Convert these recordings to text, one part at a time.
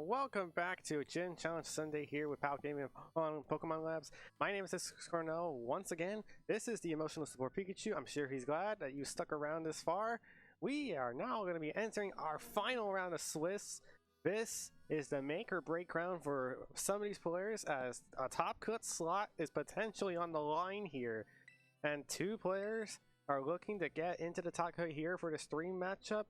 welcome back to Gym Challenge Sunday here with Pal Gaming on Pokemon Labs. My name is Cornell. Once again, this is the Emotional Support Pikachu. I'm sure he's glad that you stuck around this far. We are now going to be entering our final round of Swiss. This is the make or break round for some of these players, as a top cut slot is potentially on the line here. And two players are looking to get into the top cut here for this dream matchup.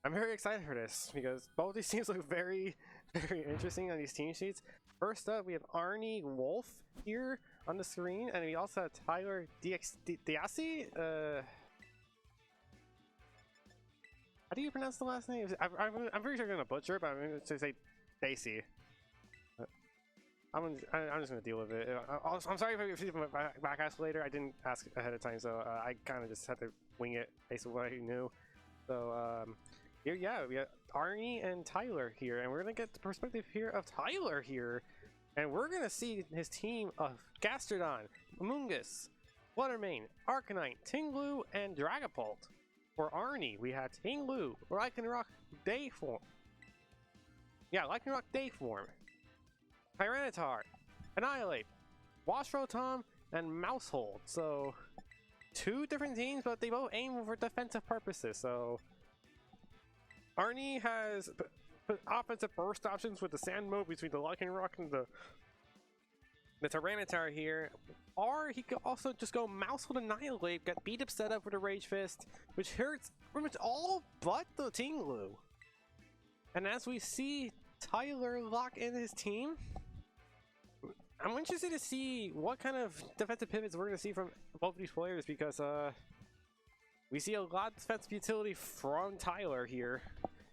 I'm very excited for this because both these teams look very interesting on these team sheets. First up, we have Arnie Wolf here on the screen, and we also have Tyler Deacy. How do you pronounce the last name? I'm pretty sure I'm gonna butcher it, but I'm going to say Deacy. I'm just gonna deal with it. I'm sorry if you back ask later. I didn't ask ahead of time, so I kind of just had to wing it based on what I knew. So here, yeah, we got Arnie and Tyler here, and we're gonna get the perspective here of Tyler here, and we're gonna see his team of Gastrodon, Amoonguss, Fluttermane, Arcanine, Tinglu, and Dragapult. For Arnie, we have Tinglu, Lycanroc Dayform. Yeah, Lycanroc Dayform, Tyranitar, Annihilate, Washrotom, and Mousehold. So, two different teams, but they both aim for defensive purposes. So, Arnie has offensive burst options with the Sand mode between the Lycanroc and the Tyranitar here. Or he could also just go Mousehold Annihilate, get beat up set up with a Rage Fist, which hurts pretty much all but the Tinglu. And as we see Tyler lock in his team, I'm interested to see what kind of defensive pivots we're going to see from both of these players, because we see a lot of defensive utility from Tyler here.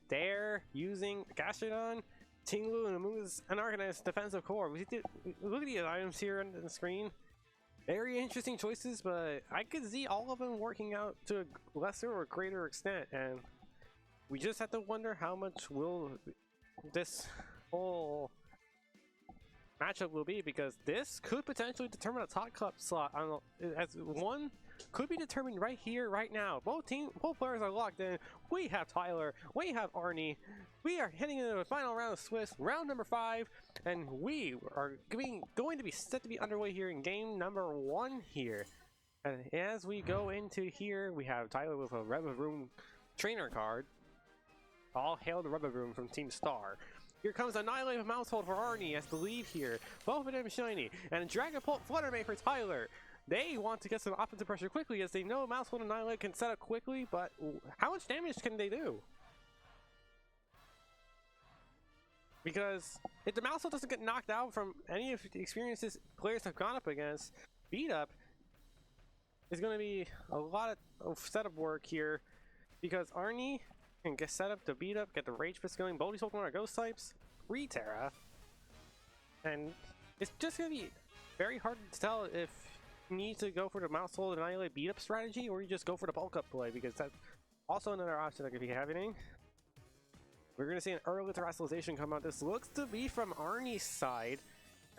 They're using Gastrodon, Tinglu, and Amoonguss and Arcanine defensive core. Look at the items here on the screen. Very interesting choices, but I could see all of them working out to a lesser or greater extent, and we just have to wonder how much will this whole matchup will be, because this could potentially determine a top cup slot. As one could be determined right here, right now. Both players are locked in. We have Tyler, we have Arnie. We are heading into the final round of Swiss, round number 5, and we are going to be set to be underway here in game number 1 here. And as we go into here, we have Tyler with a Revavroom trainer card. All hail the Revavroom from Team Star. Here comes Annihilate with Mousehold for Arnie as the lead here. Both of them shiny. And Dragapult Fluttermane for Tyler. They want to get some offensive pressure quickly, as they know Mousehold and Annihilate can set up quickly, but how much damage can they do? Because if the Mousehold doesn't get knocked out from any of the experiences players have gone up against, beat up is going to be a lot of setup work here, because Arnie can get set up to beat up, get the Rage Fist going. Both these Pokemon are Ghost types, Re-Terra, and it's just going to be very hard to tell if you need to go for the Mousehold and Annihilate beat up strategy, or you just go for the bulk up play, because that's also another option that could be happening. We're going to see an early terrestrialization come out. This looks to be from Arnie's side,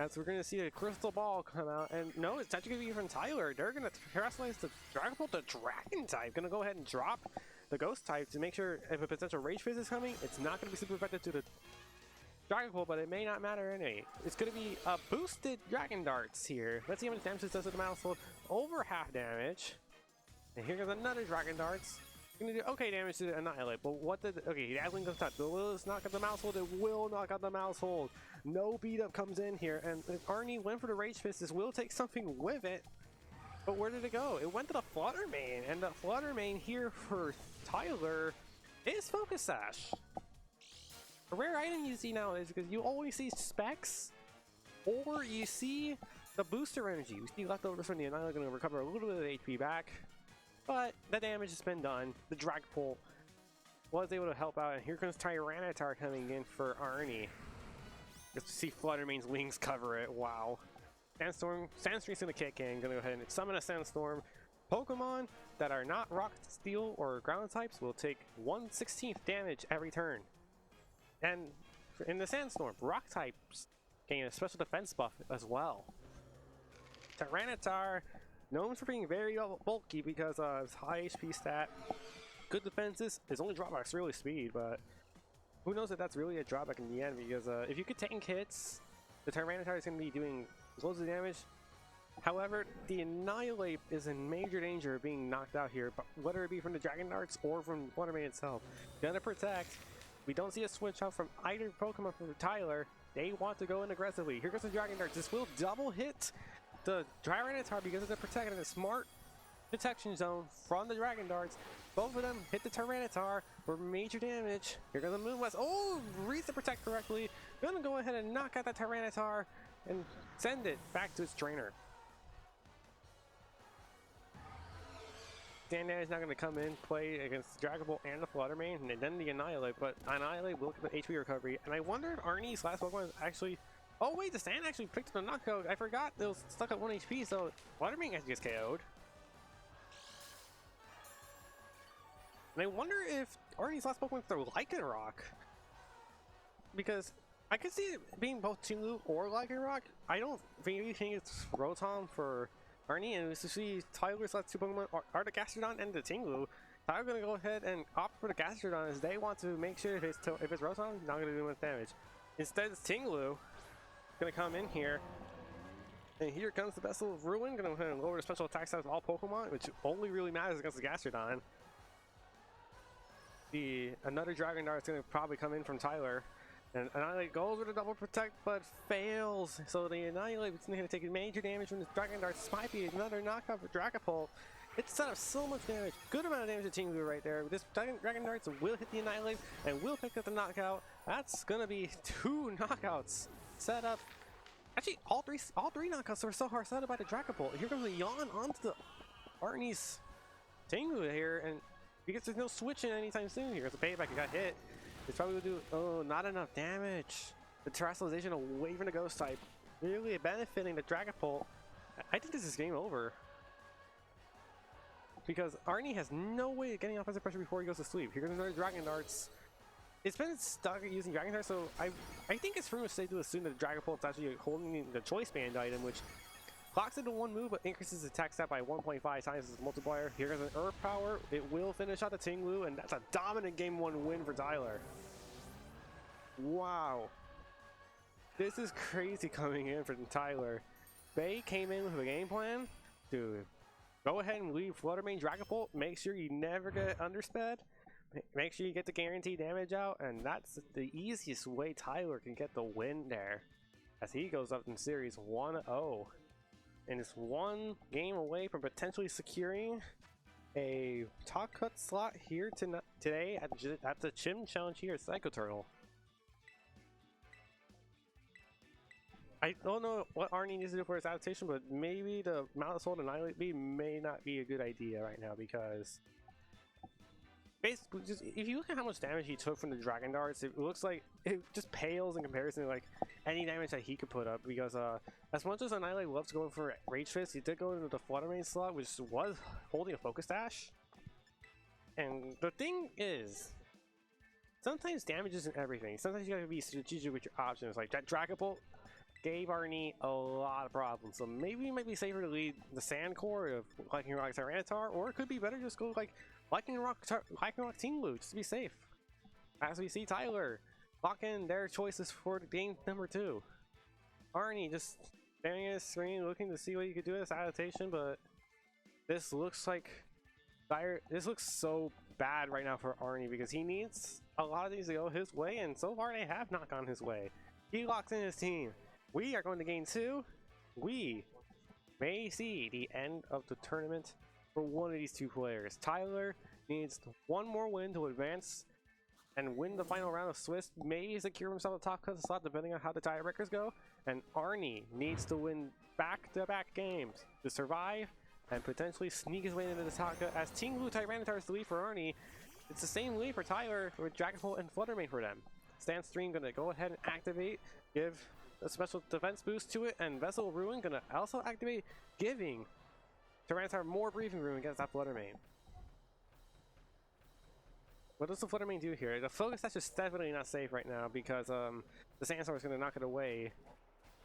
as we're going to see a Crystal Ball come out. And no, it's actually going to be from Tyler. They're going to terrestrialize the Dragapult, the Dragon type. Going to go ahead and drop the Ghost type to make sure if a potential Rage Fizz is coming, it's not going to be super effective to the Dragapult, but it may not matter anyway. It's going to be a boosted Dragon Darts here. Let's see how much damage this does to the Mousehold. Over half damage. And here goes another Dragon Darts. Gonna do okay damage to Annihilate, but what did Dazzling Ghost touch? Will this knock out the Mousehold? It will knock out the Mousehold. No beat up comes in here, and if Arnie went for the Rage Fist, this will take something with it. But where did it go? It went to the Fluttermane, and the Fluttermane here for Tyler is Focus Sash. A rare item you see nowadays, because you always see specs, or you see the booster energy. We see leftovers from the Annihilate going to recover a little bit of HP back. But the damage has been done. The Dragapult was able to help out, and here comes Tyranitar coming in for Arnie. Just to see Fluttermane's wings cover it. Wow. Sandstream's gonna kick in. Gonna go ahead and summon a Sandstorm. Pokemon that are not Rock, Steel, or Ground types will take 1/16 damage every turn. And in the Sandstorm, Rock types gain a special defense buff as well. Tyranitar, known for being very bulky because of his high HP stat, good defenses. His only drawback is really speed, but who knows if that's really a drawback in the end, because if you could tank hits, the Tyranitar is going to be doing loads of damage. However, the Annihilate is in major danger of being knocked out here, but whether it be from the Dragon Darts or from Fluttermane itself. Gonna protect. We don't see a switch out from either Pokemon from Tyler. They want to go in aggressively. Here goes the Dragon Darts. This will double hit the Tyranitar because of the protect and a smart detection zone from the Dragon Darts. Both of them hit the Tyranitar for major damage. Here goes the Moonblast. Oh, reads the protect correctly. Gonna go ahead and knock out that Tyranitar and send it back to its trainer. Sandan is not going to come in, play against the Dragon Bolt and the Fluttermane, and then the Annihilate, but Annihilate will get the HP recovery. And I wonder if Arnie's last Pokemon is actually... Oh wait, the Sand actually picked up the knockout. I forgot it was stuck at 1 HP, so Fluttermane actually gets KO'd. And I wonder if Arnie's last Pokemon is the Lycanroc. Because I could see it being both Tinglu or Lycanroc. I don't really think it's Rotom for Arnie, and to see Tyler's last 2 Pokemon are the Gastrodon and the Tinglu. Tyler's gonna go ahead and opt for the Gastrodon as they want to make sure if it's Rotom, not gonna do much damage. Instead, it's Tinglu gonna come in here, and here comes the Vessel of Ruin, gonna go ahead and lower the special attack stats of all Pokemon, which only really matters against the Gastrodon. Another Dragon Dart is gonna probably come in from Tyler. And Annihilate goes with a double protect, but fails. So the Annihilate is going to take major damage from this Dragon Dart. This might be another knockout for Dragapult. It set up so much damage. Good amount of damage to Tinglu right there. This Dragon Darts will hit the Annihilate and will pick up the knockout. That's going to be 2 knockouts set up. Actually, all three knockouts were so hard set up by the Dragapult. Here comes the Yawn onto the Arnie's Tinglu here, and because there's no switching anytime soon here. It's a payback. It got hit. It's probably gonna do, oh, not enough damage. The Terrestrialization away from the Ghost type, really benefiting the Dragapult. I think this is game over. Because Arnie has no way of getting offensive pressure before he goes to sleep. Here comes another Dragon Darts. It's been stuck at using Dragon Darts, so I think it's pretty much safe to assume that the Dragapult is actually holding the Choice Band item, which clocks into 1 move but increases the attack stat by 1.5 times its multiplier. Here goes an Earth Power. It will finish out the Tinglu, and that's a dominant Game 1 win for Tyler. Wow. This is crazy coming in from Tyler. Bay came in with a game plan to go ahead and leave Fluttermane Dragapult. Make sure you never get undersped. Make sure you get the guaranteed damage out, and that's the easiest way Tyler can get the win there, as he goes up in Series 1-0. And is 1 game away from potentially securing a top cut slot here today at the Chim Challenge here at Psycho Turtle. I don't know what Arnie needs to do for his adaptation, but maybe the Mount Soul Annihilate Bee may not be a good idea right now, because basically, just if you look at how much damage he took from the Dragon Darts, it looks like it just pales in comparison to like any damage that he could put up. Because as much as Annihilate loves going for Rage Fist, he did go into the Fluttermane slot, which was holding a Focus Dash. And the thing is, sometimes damage isn't everything. Sometimes you gotta be strategic with your options. Like that Dragapult gave Arnie a lot of problems, so maybe it might be safer to lead the Sand Core of Lycanroc Tyranitar, or it could be better just go like Lycanroc Tinglu just to be safe. As we see Tyler lock in their choices for game number 2. Arnie just staring at his screen, looking to see what you could do with this adaptation, but this looks like this looks so bad right now for Arnie, because he needs a lot of these to go his way, and so far they have not gone his way. He locks in his team. We are going to game 2. We may see the end of the tournament for one of these 2 players. Tyler needs 1 more win to advance and win the final round of Swiss, maybe secure himself a top cut slot depending on how the tiebreakers go. And Arnie needs to win back-to-back games to survive and potentially sneak his way into the top cut, as Tinglu Tyranitar is the lead for Arnie. It's the same lead for Tyler with Dragapult and Fluttermane for them. Stance Stream gonna go ahead and activate, give a special defense boost to it, and Vessel of Ruin gonna also activate, giving Tyranitar more breathing room against that Fluttermane. What does the Fluttermane do here? The Focus Dash is definitely not safe right now, because the Sandstorm is going to knock it away.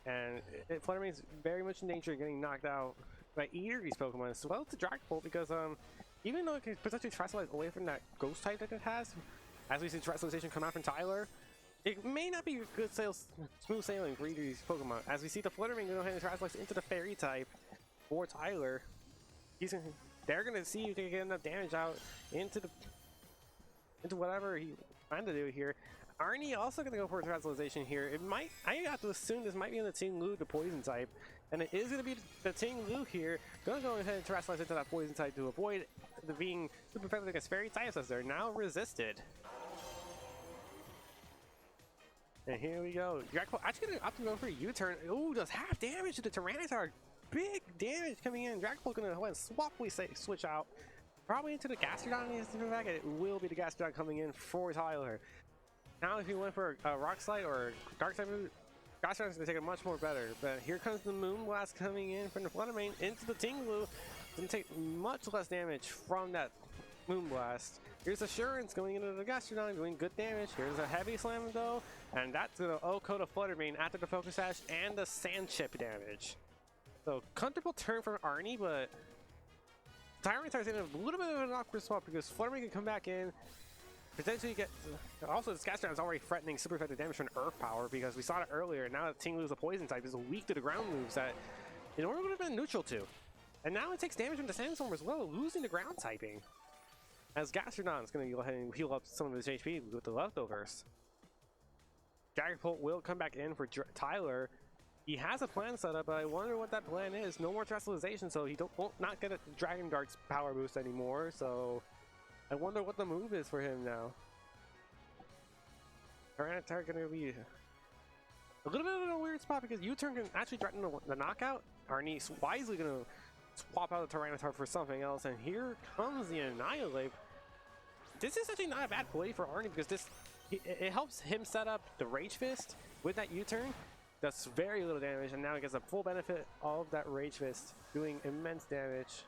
And Fluttermane's very much in danger of getting knocked out by either of these Pokemon, as well as the Dragapult, because even though it can potentially Terrestrialize away from that Ghost type that it has, As we see Terrestrialization come out from Tyler, it may not be good smooth sailing for either of these Pokemon. As we see the Fluttermane go ahead and Terrestrialize into the Fairy type for Tyler. They're gonna see if they can get enough damage out into whatever he planned to do here. Arnie also gonna go for a Terrestrialization here. I have to assume this might be in the Ting Lu, the Poison type, and it is gonna be the Ting Lu here. Gonna go ahead and Terrestrialize into that Poison type to avoid being super effective against Fairy types as they're now resisted. And here we go. Dragapult actually gonna opt to go for a U-turn. Ooh, does half damage to the Tyranitar. Big damage coming in. Dragapult gonna go ahead and switch out. Probably into the Gastrodon. It will be the Gastrodon coming in for Tyler. Now, if you went for a Rock Slide or Dark Side move, Gastrodon's gonna take it much more better. But here comes the Moonblast coming in from the Fluttermane into the Ting Lu. Gonna take much less damage from that Moonblast. Here's Assurance going into the Gastrodon, doing good damage. Here's a Heavy Slam though, and that's gonna OHKO the Fluttermane after the Focus Sash and the Sand Chip damage. So comfortable turn from Arnie, but Tyranitar's in a little bit of an awkward spot because Fluttermane can come back in, potentially get. Also, this Gastrodon is already threatening super effective damage from Earth Power because we saw it earlier. Now that Ting Lu's a Poison type, is weak to the ground moves that it normally would have been neutral to, and now it takes damage from the Sandstorm as well, losing the ground typing. As Gastrodon is going to go ahead and heal up some of his HP with the leftovers. Dragapult will come back in for Tyler. He has a plan set up, but I wonder what that plan is. No more Terrestrialization, so he won't not get a Dragon Dart's power boost anymore. So I wonder what the move is for him now. Tyranitar going to be a little bit of a weird spot because U-turn can actually threaten the knockout. Arnie's wisely going to swap out the Tyranitar for something else, and here comes the Annihilate. This is actually not a bad play for Arnie because it helps him set up the Rage Fist with that U-turn. That's very little damage, and now he gets a full benefit of that Rage Fist, doing immense damage.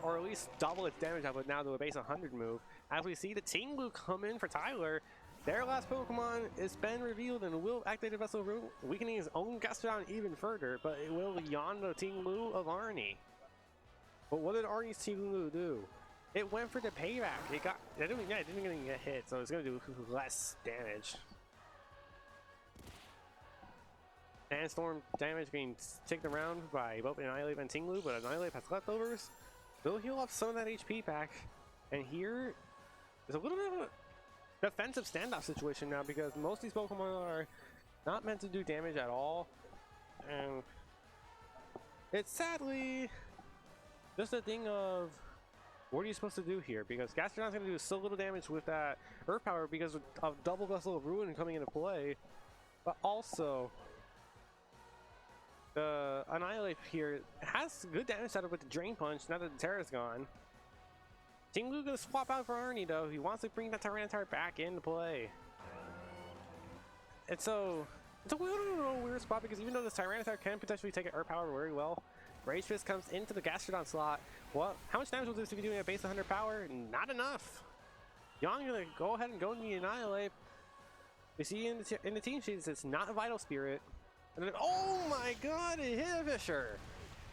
Or at least double its damage output now to a base 100 move. As we see the Ting Lu come in for Tyler, their last Pokemon has been revealed and will activate the Vessel Room, weakening his own Gastrodon even further, but it will yawn the Ting Lu of Arnie. But what did Arnie's Ting Lu do? It went for the payback. It didn't even get hit, so it's gonna do less damage. Sandstorm damage being taken around by both Annihilate and Ting Lu, but Annihilate has leftovers. They'll heal up some of that HP back, and here is a little bit of a defensive standoff situation now because most of these Pokemon are not meant to do damage at all, and it's sadly just a thing of what are you supposed to do here, because Gastrodon's going to do so little damage with that Earth Power because of double Vessel of Ruin coming into play, but also the Annihilate here has good damage set up with the Drain Punch now that the Terra's gone. Ting Lu gonna swap out for Arnie though. He wants to bring that Tyranitar back into play. And so it's a little weird spot because even though the Tyranitar can potentially take an Earth Power very well, Rage Fist comes into the Gastrodon slot. Well, how much damage will this be doing at base 100 power? Not enough. Yon gonna go ahead and go into the Annihilate. We see in the team sheets it's not a Vital Spirit. And then, oh my god, it hit a Fisher.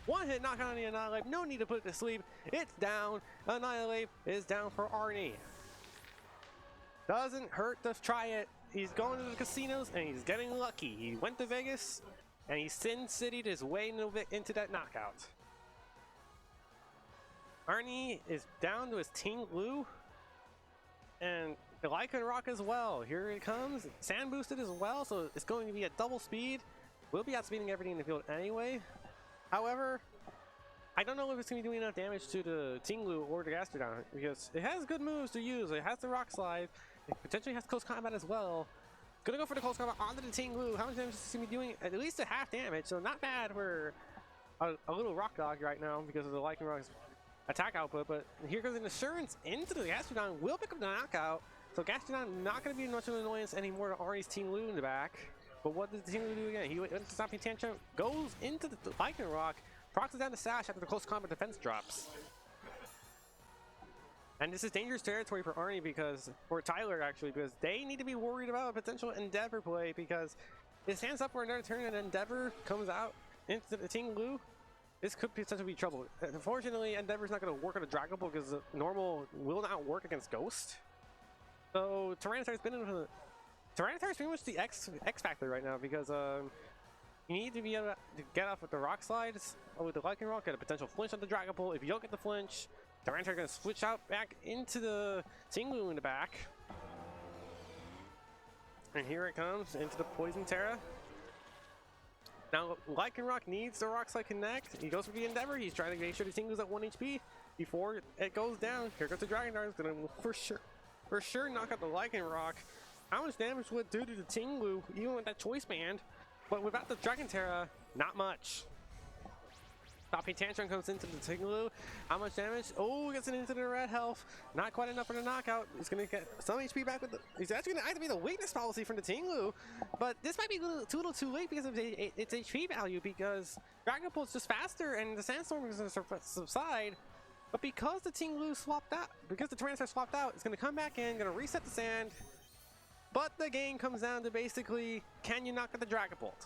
One hit knockout on the Annihilate, no need to put it to sleep. It's down. Annihilate is down for Arnie. Doesn't hurt to try it. He's going to the casinos and he's getting lucky. He went to Vegas and he Sin City'd his way into that knockout. Arnie is down to his Ting Lu and the Lycanroc as well. Here it comes. Sand boosted as well, so it's going to be at double speed. We'll be outspeeding everything in the field anyway. However, I don't know if it's going to be doing enough damage to the Ting Lu or the Gastrodon because it has good moves to use. It has the Rock Slide. It potentially has Close Combat as well. Gonna go for the Close Combat onto the Ting Lu. How much damage is this going to be doing? At least a half damage, so not bad for a little Rock Dog right now because of the Lycanroc's attack output. But here goes an Assurance into the Gastrodon. Will pick up the knockout. So Gastrodon not going to be much of an annoyance anymore to Arnie's Ting Lu in the back. But what does the Ting Lu do again? He went to Stomping Tantrum, goes into the Lycanroc, procs down the Sash after the Close Combat defense drops. And this is dangerous territory for Arnie for Tyler actually, because they need to be worried about a potential Endeavor play because it stands up for another turn and Endeavor comes out into the Ting Lu. This could potentially be trouble. Unfortunately, Endeavor's not going to work on a Dragon Ball because normal will not work against Ghost. So Tyranitar's been in the Tyranitar's pretty much the X factor right now because you need to be able to get off with the rock slides with the lightning rock, get a potential flinch on the Dragon Bolt. If you don't get the flinch, Tyranitar gonna switch out back into the Tinglu in the back. And here it comes into the Poison Terra. Now, Lycanroc needs the Rock Slide connect. He goes for the Endeavor. He's trying to make sure the Tinglu's at 1 HP before it goes down. Here goes the Dragon Dart. It's gonna for sure knock out the Lycanroc. How much damage would it do to the Tinglu, even with that Choice Band? But without the Dragon Terra, not much. Toppy Tantrum comes into the Tinglu. How much damage? Oh, gets it into the red health. Not quite enough for the knockout. He's going to get some HP back with the... He's actually going to activate the weakness policy from the Tinglu. But this might be a little too late because of its HP value, because Dragon Bolt's just faster and the Sandstorm is going to subside. But because the Tinglu swapped out, because the Tyranitar swapped out, it's going to come back in, going to reset the sand. But the game comes down to basically, can you knock out the Dragon Bolt?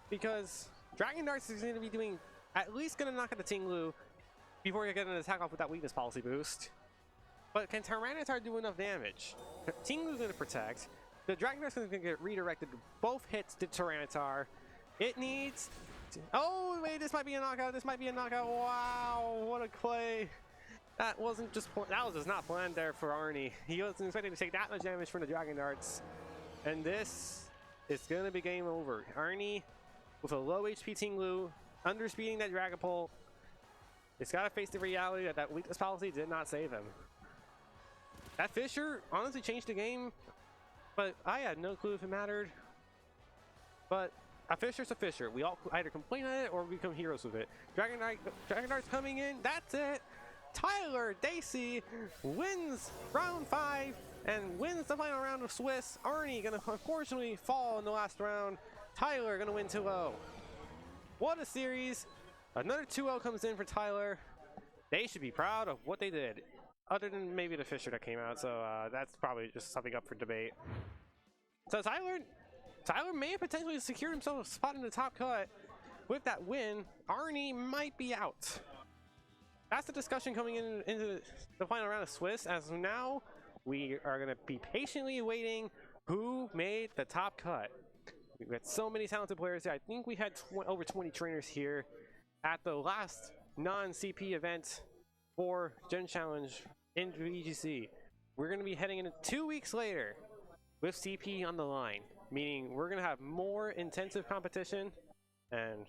Because Dragon Darts is going to be doing... at least gonna knock out the Tinglu before you get an attack off with that weakness policy boost. But can Tyranitar do enough damage? Tinglu's gonna protect. The Dragon Dart's gonna get redirected. Both hits to Tyranitar. It needs... oh wait, this might be a knockout. This might be a knockout. Wow, what a play. That wasn't just... that was just not planned there for Arnie. He wasn't expecting to take that much damage from the Dragon Darts. And this is gonna be game over. Arnie with a low HP Tinglu, underspeeding that Dragon Bolt. It's got to face the reality that that weakness policy did not save him. That Fisher honestly changed the game, but I had no clue if it mattered. But a Fisher's a Fisher. We all either complain at it or we become heroes with it. Dragon Dart's coming in. That's it. Tyler Deacy wins round 5 and wins the final round of Swiss. Arnie gonna unfortunately fall in the last round. Tyler gonna win 2-0. What a series. Another 2-0 comes in for Tyler. They should be proud of what they did, other than maybe the Fisher that came out, so that's probably just something up for debate. So Tyler may have potentially secured himself a spot in the top cut. With that win, Arnie might be out. That's the discussion coming into the final round of Swiss. As of now, we are going to be patiently awaiting who made the top cut. We've got so many talented players here. I think we had over 20 trainers here at the last non-CP event for Gen Challenge in VGC. We're going to be heading into 2 weeks later with CP on the line, meaning we're going to have more intensive competition and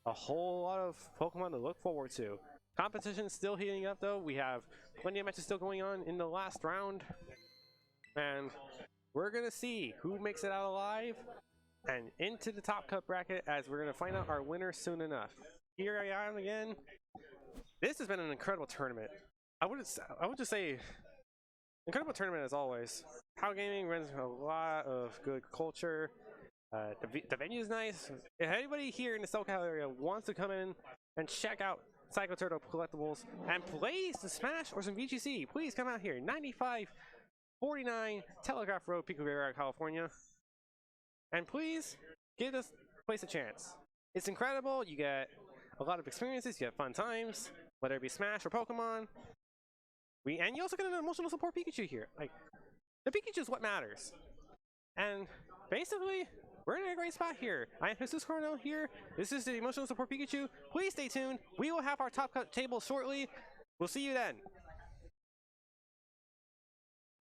a whole lot of Pokemon to look forward to. Competition's still heating up though. We have plenty of matches still going on in the last round, and we're going to see who makes it out alive and into the top cut bracket, as we're going to find out our winner soon enough. Here I am again. This has been an incredible tournament. I would just say incredible tournament as always. How Gaming runs a lot of good culture. The venue is nice. If anybody here in the SoCal area wants to come in and check out Psycho Turtle Collectibles and play some Smash or some VGC, please come out here. 9549 Telegraph Road, Pico Rivera, California. And please give this place a chance. It's incredible. You get a lot of experiences. You have fun times, whether it be Smash or Pokemon. And you also get an emotional support Pikachu here. Like, the Pikachu is what matters. And basically, we're in a great spot here. I am Jesus Coronel here. This is the emotional support Pikachu. Please stay tuned. We will have our top cut table shortly. We'll see you then.